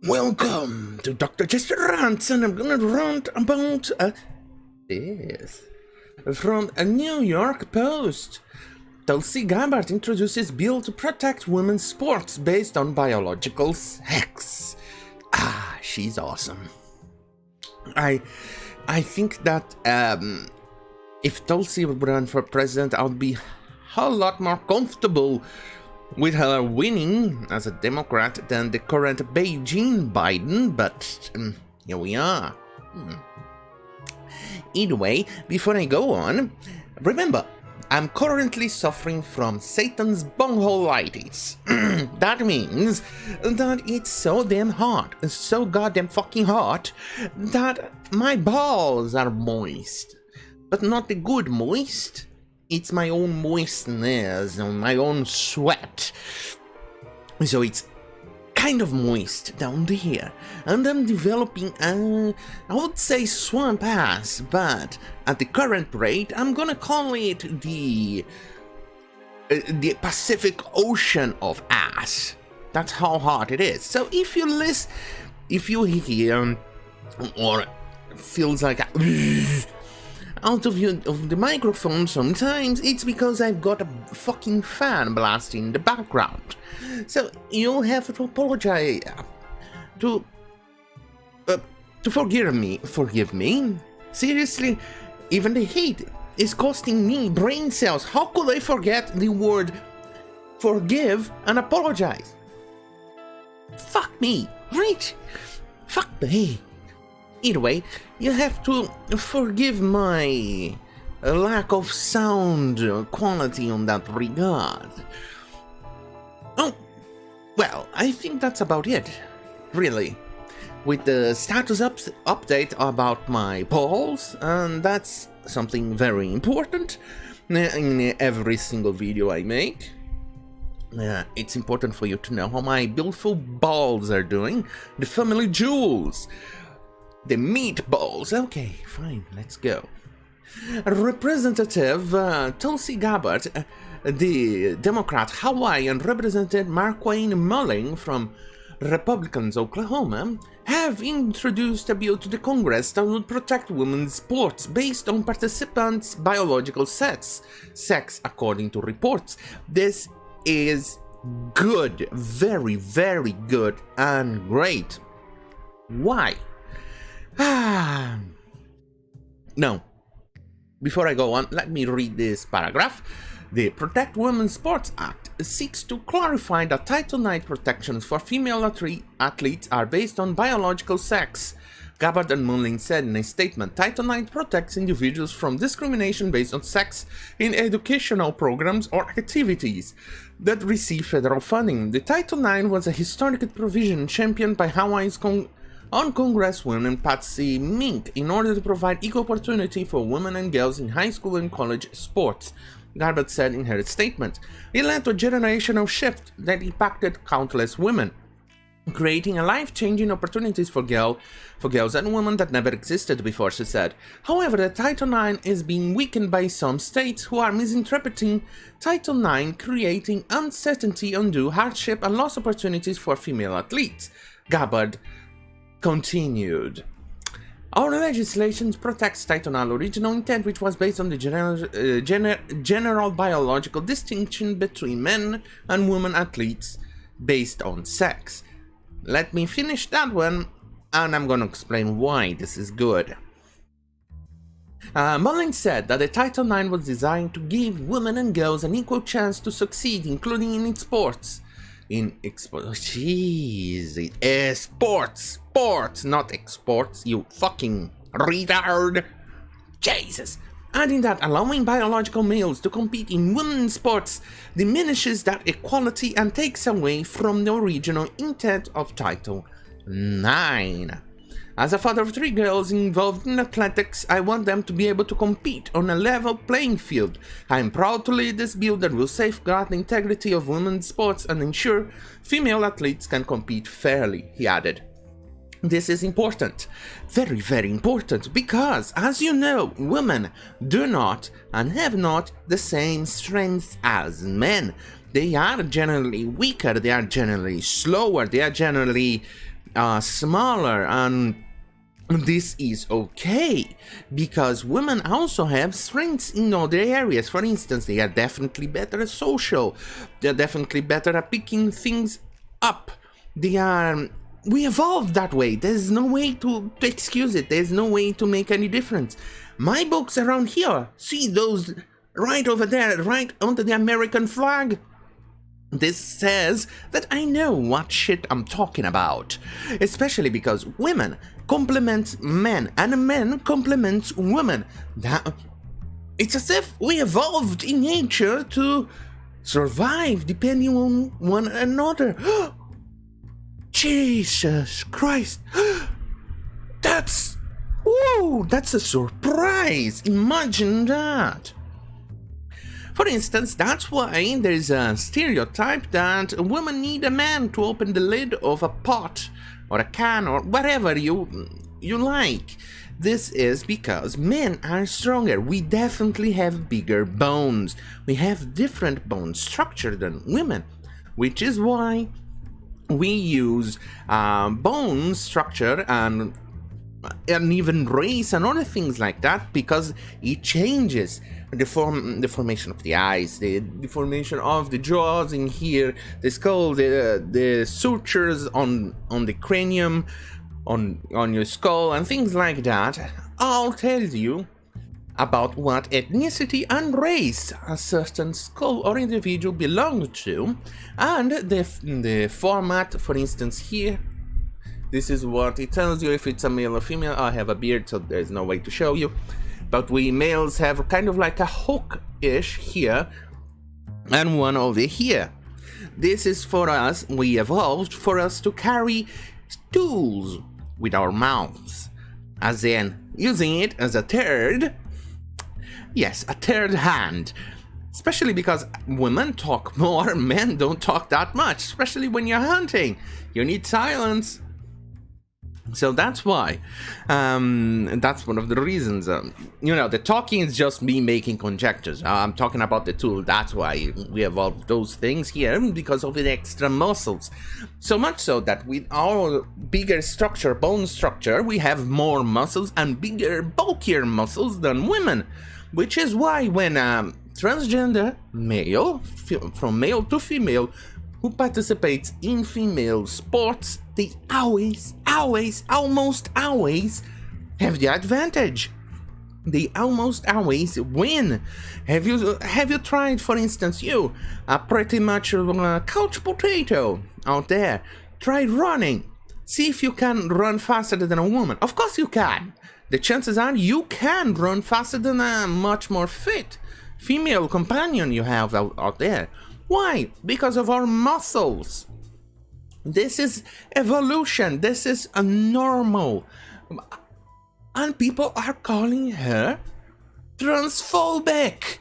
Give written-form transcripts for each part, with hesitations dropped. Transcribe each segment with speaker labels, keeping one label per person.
Speaker 1: Welcome to Dr. Jester Rants, and I'm gonna rant about this. From a New York Post. Tulsi Gabbard introduces bill to protect women's sports based on biological sex. She's awesome. I think that if Tulsi would run for president, I would be a lot more comfortable with her winning as a Democrat than the current Beijing Biden, but here we are. Either way, before I go on, remember, I'm currently suffering from Satan's bunghole-itis. That means that it's so damn hot, so goddamn fucking hot, that my balls are moist. But not the good moist. It's my own moistness, my own sweat. So it's kind of moist down there. And I'm developing I would say swamp ass, but at the current rate, I'm gonna call it the Pacific Ocean of ass. That's how hot it is. So if you hear or feels like out of the microphone sometimes, it's because I've got a fucking fan blasting in the background. So you'll have to apologize to forgive me. Seriously, even the heat is costing me brain cells. How could I forget the word forgive and apologize? Fuck me, right? Fuck me. Either way, you have to forgive my lack of sound quality on that regard. Oh, well, I think that's about it, really. With the status update about my balls, and that's something very important in every single video I make. It's important for you to know how my beautiful balls are doing, the family jewels. The meatballs. Okay, fine, let's go. Representative Tulsi Gabbard, the Democrat Hawaii, and Representative Marquane Mulling from Republicans Oklahoma have introduced a bill to the Congress that would protect women's sports based on participants' biological sex, according to reports. This is good, very, very good and great. Why? No. Before I go on, let me read this paragraph. The Protect Women's Sports Act seeks to clarify that Title IX protections for female athletes are based on biological sex. Gabbard and Mulling said in a statement, Title IX protects individuals from discrimination based on sex in educational programs or activities that receive federal funding. The Title IX was a historic provision championed by Hawaii's Congresswoman Patsy Mink in order to provide equal opportunity for women and girls in high school and college sports, Gabbard said in her statement. It led to a generational shift that impacted countless women, creating a life-changing opportunities for girls and women that never existed before, she said. However, the Title IX is being weakened by some states who are misinterpreting Title IX, creating uncertainty, undue hardship, and lost opportunities for female athletes, Gabbard continued. Our legislation protects Title IX original intent, which was based on the general biological distinction between men and women athletes based on sex. Let me finish that one, and I'm gonna explain why this is good. Mullen said that the Title IX was designed to give women and girls an equal chance to succeed, including in sports. Sports, not exports, you fucking retard. Jesus. Adding that allowing biological males to compete in women's sports diminishes that equality and takes away from the original intent of Title IX. As a father of 3 girls involved in athletics, I want them to be able to compete on a level playing field. I am proud to lead this bill that will safeguard the integrity of women's sports and ensure female athletes can compete fairly, he added. This is important, very, very important, because, as you know, women do not and have not the same strengths as men. They are generally weaker, they are generally slower, they are generally smaller, and this is okay because women also have strengths in other areas. For instance, they are definitely better at social, they're definitely better at picking things up. We evolved that way. There's no way to excuse it. There's no way to make any difference. My books around here, see those right over there, right under the American flag? This says that I know what shit I'm talking about, especially because women complement men and men complement women. It's as if we evolved in nature to survive depending on one another. Jesus Christ! That's a surprise! Imagine that! For instance, that's why there's a stereotype that women need a man to open the lid of a pot or a can or whatever you like. This is because men are stronger. We definitely have bigger bones. We have different bone structure than women, which is why we use bone structure and even race and other things like that, because it changes the formation of the eyes, the formation of the jaws in here, the skull, the sutures on the cranium, on your skull, and things like that. All tells you about what ethnicity and race a certain skull or individual belongs to, and the format. For instance, here, this is what it tells you if it's a male or female. I have a beard, so there's no way to show you, but we males have kind of like a hook-ish here and one over here. This is for us, we evolved for us to carry tools with our mouths, as in using it as a third hand. Especially because women talk more, men don't talk that much, especially when you're hunting. You need silence. So that's why. That's one of the reasons. The talking is just me making conjectures. I'm talking about the tool. That's why we evolved those things here, because of the extra muscles. So much so that with our bigger structure, bone structure, we have more muscles and bigger, bulkier muscles than women. Which is why when transgender male, from male to female, who participates in female sports, they almost always have the advantage. They almost always win. Have you tried, for instance, you, a pretty much couch potato out there, try running. See if you can run faster than a woman. Of course you can. The chances are you can run faster than a much more fit female companion you have out there. Why? Because of our muscles. This is evolution. This is a normal. And people are calling her transphobic.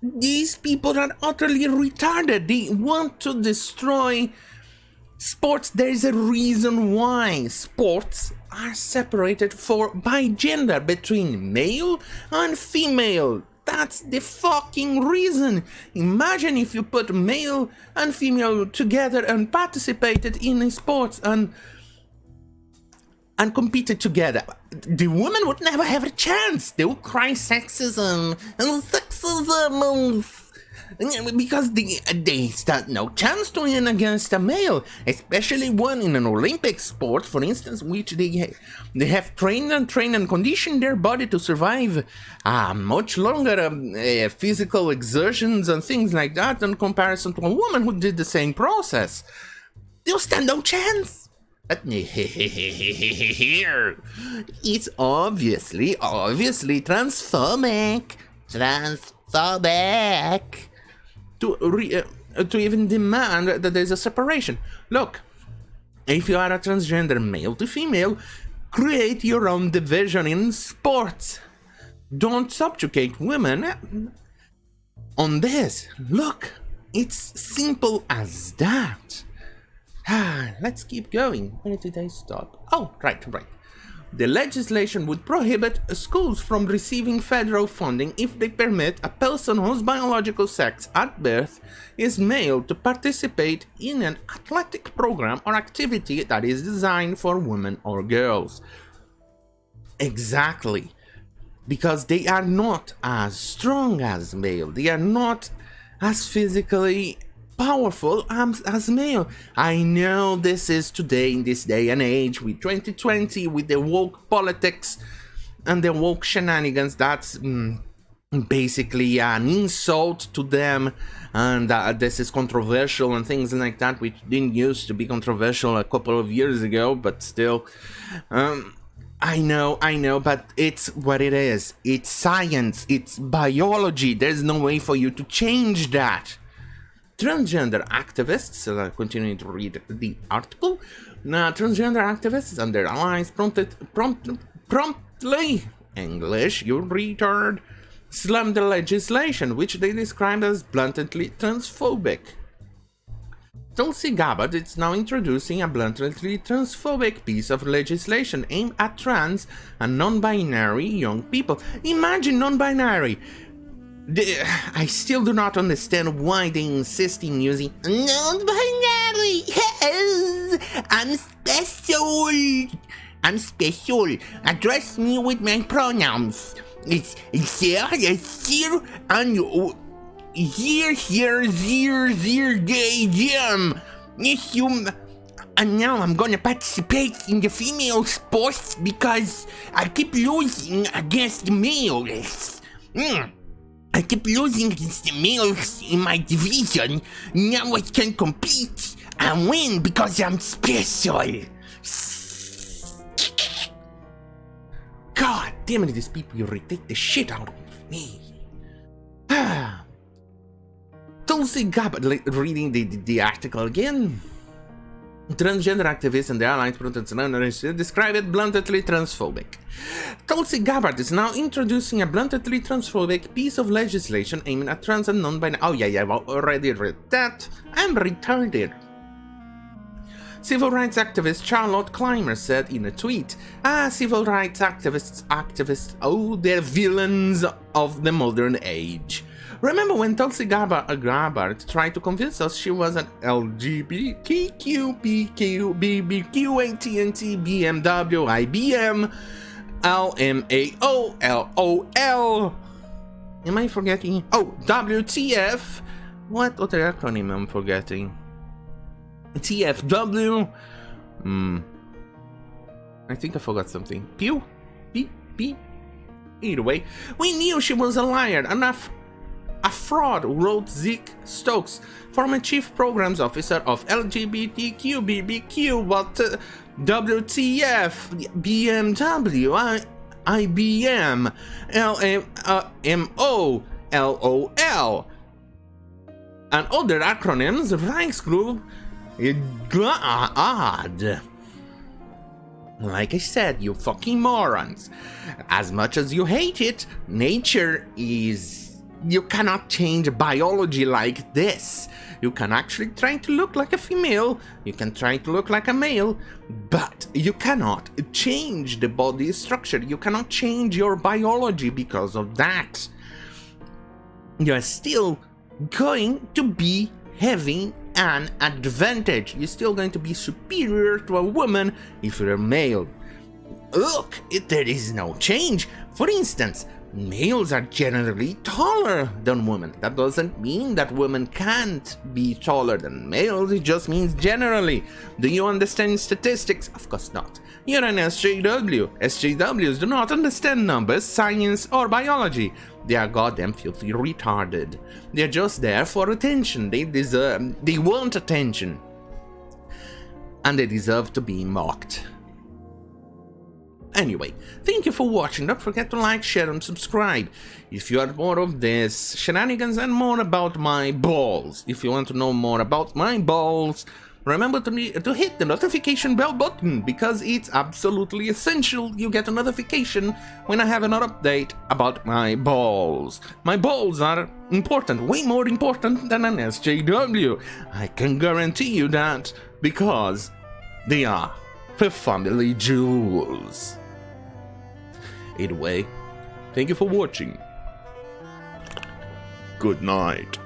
Speaker 1: These people are utterly retarded. They want to destroy sports. There is a reason why sports are separated by gender between male and female. That's the fucking reason. Imagine if you put male and female together and participated in sports and competed together. The women would never have a chance. They would cry sexism and sexism. Because they stand no chance to win against a male, especially one in an Olympic sport, for instance, which they have trained and conditioned their body to survive much longer physical exertions and things like that in comparison to a woman who did the same process. They'll stand no chance. But here, it's obviously transphobic. To even demand that there's a separation. Look, if you are a transgender male to female, create your own division in sports. Don't subjugate women on this. Look, it's simple as that. Let's keep going. Where did I stop? Oh, right. The legislation would prohibit schools from receiving federal funding if they permit a person whose biological sex at birth is male to participate in an athletic program or activity that is designed for women or girls. Exactly. Because they are not as strong as male. They are not as physically powerful as male. I know this is today, in this day and age, with 2020, with the woke politics and the woke shenanigans. That's basically an insult to them, and this is controversial and things like that, which didn't used to be controversial a couple of years ago, but still. I know, but it's what it is. It's science, it's biology. There's no way for you to change that. Transgender activists, continuing to read the article, transgender activists and their allies promptly, English, you retard, slammed the legislation, which they described as blatantly transphobic. Tulsi Gabbard is now introducing a blatantly transphobic piece of legislation aimed at trans and non-binary young people. Imagine non-binary. I still do not understand why they insist in using non-binary. I'm special. Address me with my pronouns. It's here, and here, gay, and now I'm gonna participate in the female sports because I keep losing against the males. I keep losing against the males in my division. Now I can compete and win because I'm special. God damn it, these people irritate the shit out of me. Tulsi Gabbard, reading the article again. Transgender activists and their allies describe it bluntly transphobic. Tulsi Gabbard is now introducing a bluntly transphobic piece of legislation aimed at trans and non-binary. Oh yeah, I've already read that. I'm retarded. Civil rights activist Charlotte Clymer said in a tweet, civil rights activists, oh, they're villains of the modern age. Remember when Tulsi Gabbard tried to convince us she was an LGBTQ, PQ, BBQ, AT&T, BMW, IBM, LMAO, LOL. Am I forgetting? Oh, WTF. What other acronym I'm forgetting? TFW. I think I forgot something. Pew? P? Either way, we knew she was a liar, a fraud, wrote Zeke Stokes, former chief programs officer of LGBTQ BBQ, but WTF, BMW, IBM, LMO, LOL, and other acronyms, Reichsgroup, God. Like I said, you fucking morons. As much as you hate it, nature is... You cannot change biology like this. You can actually try to look like a female, you can try to look like a male, but you cannot change the body structure. You cannot change your biology because of that. You're still going to be having an advantage. You're still going to be superior to a woman if you're a male. Look, there is no change. For instance, males are generally taller than women. That doesn't mean that women can't be taller than males, it just means generally. Do you understand statistics? Of course not. You're an SJW. SJWs do not understand numbers, science, or biology. They are goddamn filthy retarded. They're just there for attention. They want attention. And they deserve to be mocked. Anyway, thank you for watching. Don't forget to like, share, and subscribe. If you want more of this shenanigans and more about my balls, if you want to know more about my balls, remember to hit the notification bell button, because it's absolutely essential you get a notification when I have another update about my balls. My balls are important, way more important than an SJW. I can guarantee you that, because they are the family jewels. Either way, thank you for watching. Good night.